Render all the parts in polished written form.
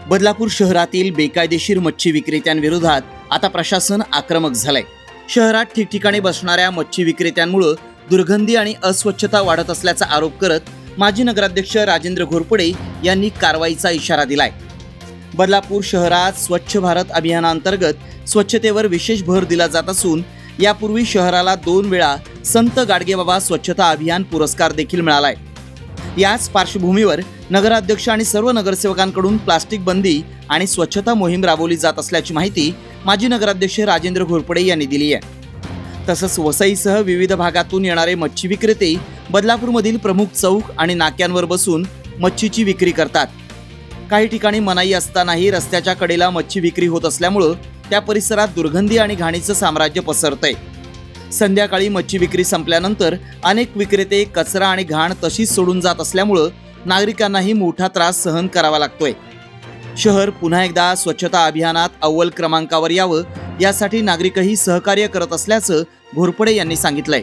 बदलापूर शहरातील बेकायदेशीर मच्छी विक्रेत्यांविरोधात आता प्रशासन आक्रमक झालंय। शहरात ठिकठिकाणी बसणाऱ्या मच्छी विक्रेत्यांमुळे दुर्गंधी आणि अस्वच्छता वाढत असल्याचा आरोप करत माजी नगराध्यक्ष राजेंद्र घोरपडे यांनी कारवाईचा इशारा दिलाय। बदलापूर शहरात स्वच्छ भारत अभियानांतर्गत स्वच्छतेवर विशेष भर दिला जात असून यापूर्वी शहराला 2 वेळा संत गाडगेबाबा स्वच्छता अभियान पुरस्कार देखील मिळालाय। याच पार्श्वभूमीवर नगराध्यक्ष आणि सर्व नगरसेवकांकडून प्लास्टिक बंदी आणि स्वच्छता मोहीम राबवली जात असल्याची माहिती माजी नगराध्यक्ष राजेंद्र घोरपडे यांनी दिली आहे। तसंच वसईसह विविध भागातून येणारे मच्छी विक्रेते बदलापूरमधील प्रमुख चौक आणि नाक्यांवर बसून मच्छीची विक्री करतात। काही ठिकाणी मनाई असतानाही रस्त्याच्या कडेला मच्छी विक्री होत असल्यामुळे त्या परिसरात दुर्गंधी आणि घाणीचं साम्राज्य पसरतंय। संध्याकाळी मच्छी विक्री संपल्यानंतर अनेक विक्रेते कचरा आणि घाण तशीच सोडून जात असल्यामुळे नागरिकांनाही मोठा त्रास सहन करावा लागतोय। शहर पुन्हा एकदा स्वच्छता अभियानात अव्वल क्रमांकावर यावं यासाठी नागरिकही सहकार्य करत असल्याचं घोरपडे यांनी सांगितलंय।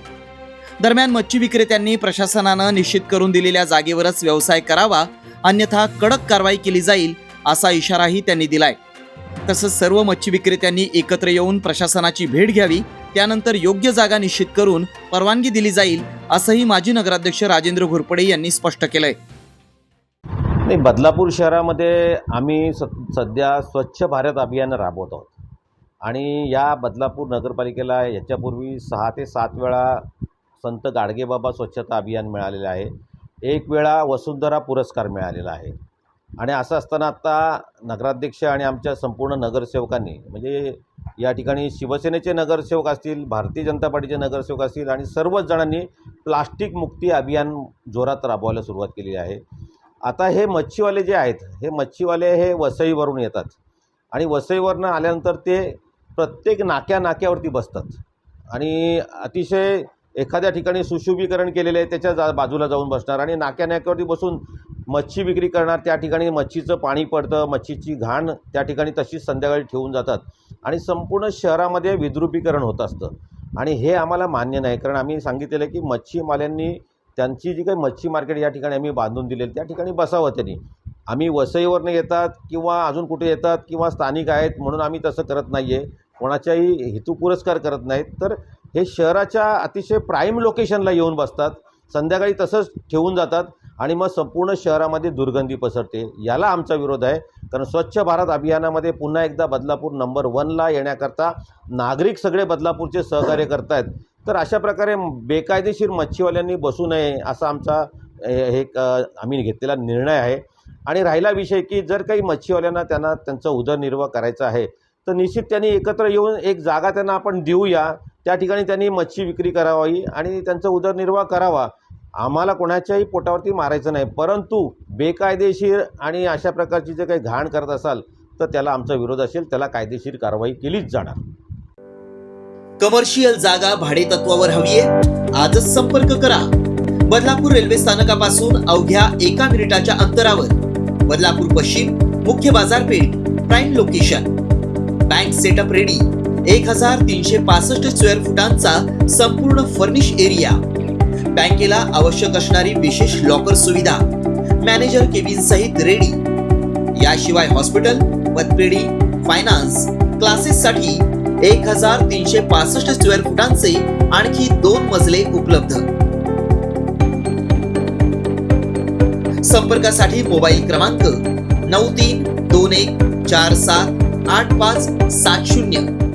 दरम्यान मच्छी विक्रेत्यांनी प्रशासनानं निश्चित करून दिलेल्या जागेवरच व्यवसाय करावा, अन्यथा कडक कारवाई केली जाईल असा इशाराही त्यांनी दिलाय। तसंच सर्व मच्छी विक्रेत्यांनी एकत्र येऊन प्रशासनाची भेट घ्यावी, त्यानंतर योग्य जागा निश्चित करून परवानगी दिली जाईल असंही माजी नगराध्यक्ष राजेंद्र घोरपडे यांनी स्पष्ट केलंय। बदलापूर शहरामध्ये आम्ही सध्या स्वच्छ भारत अभियान राबवत आहोत आणि या बदलापूर नगरपालिकेला याच्यापूर्वी 6 ते 7 वेळा संत गाडगेबाबा स्वच्छता अभियान मिळालेलं आहे। 1 वेळा वसुंधरा पुरस्कार मिळालेला आहे आणि असं असताना आता नगराध्यक्ष आणि आमच्या संपूर्ण नगरसेवकांनी म्हणजे या ठिकाणी शिवसेनेचे नगरसेवक असतील, भारतीय जनता पार्टीचे नगरसेवक असतील आणि सर्वच जणांनी प्लास्टिक मुक्ती अभियान जोरात राबवायला सुरुवात केली आहे। आता हे मच्छीवाले जे आहेत हे मच्छीवाले हे वसईवरून येतात आणि वसईवरनं आल्यानंतर ते प्रत्येक नाक्यावरती बसतात आणि अतिशय एखाद्या ठिकाणी सुशोभीकरण केलेले आहे त्याच्या बाजूला जाऊन बसणार आणि नाक्यावरती बसून मच्छी विक्री करणार। त्या ठिकाणी मच्छीचं पाणी पडतं, मच्छीची घाण त्या ठिकाणी तशीच संध्याकाळी ठेवून जातात आणि संपूर्ण शहरामध्ये विद्रुपीकरण होत असतं आणि हे आम्हाला मान्य नाही। कारण आम्ही सांगितलेलं आहे की मच्छीमाल्यांनी त्यांची जी काही मच्छी मार्केट या ठिकाणी आम्ही बांधून दिलेली त्या ठिकाणी बसावं त्यांनी। आम्ही वसईवरनं येतात किंवा अजून कुठे येतात किंवा स्थानिक आहेत म्हणून आम्ही तसं करत नाही आहे, कोणाच्याही हेतू पुरस्कार करत नाहीत। तर हे शहराच्या अतिशय प्राईम लोकेशनला येऊन बसतात, संध्याकाळी तसंच ठेवून जातात आणि मग संपूर्ण शहरामध्ये दुर्गंधी पसरते। याला आमचा विरोध आहे। कारण स्वच्छ भारत अभियानामध्ये पुन्हा एकदा बदलापूर नंबर 1ला येण्याकरता नागरिक सगळे बदलापूरचे सहकार्य करत आहेत। तर अशा प्रकारे बेकायदेशीर मच्छीवाल्यांनी बसू नये असा आमचा आम्ही घेतलेला निर्णय आहे। आणि राहिला विषय की जर काही मच्छीवाल्यांना त्यांचा उदरनिर्वाह करायचा आहे तर निश्चित त्यांनी एकत्र येऊन एक जागा त्यांना आपण देऊया, त्या ठिकाणी त्यांनी मच्छी विक्री करावी आणि त्यांचा उदरनिर्वाह करावा। आम्हाला कोणाच्याही पोटावरती मारायचं नाही, परंतु बेकायदेशीर आणि अशा प्रकारची जे काही घाण करत असाल तर त्याला आमचा विरोध असेल, त्याला कायदेशीर कारवाई केलीच जाणार। कमर्शियल जागा भाडे तत्वावर हवीये? आजच संपर्क करा। बदलापूर रेल्वे स्थानकापासून अवघ्या 1 मिनिटाच्या अंतरावर बदलापूर पश्चिम मुख्य बाजारपेठ, prime location, bank setup ready, 1365 square फुटांचा संपूर्ण फर्निश एरिया, बँकेला आवश्यक असणारी विशेष लॉकर सुविधा, मॅनेजर केबिन सहित रेडी। याशिवाय हॉस्पिटल, पतपेढी, फायनान्स, क्लासेस साठी 1365 स्क्वेअर फुटांचे आणखी 2 मजले उपलब्ध। संपर्कासाठी मोबाईल क्रमांक 9321478570।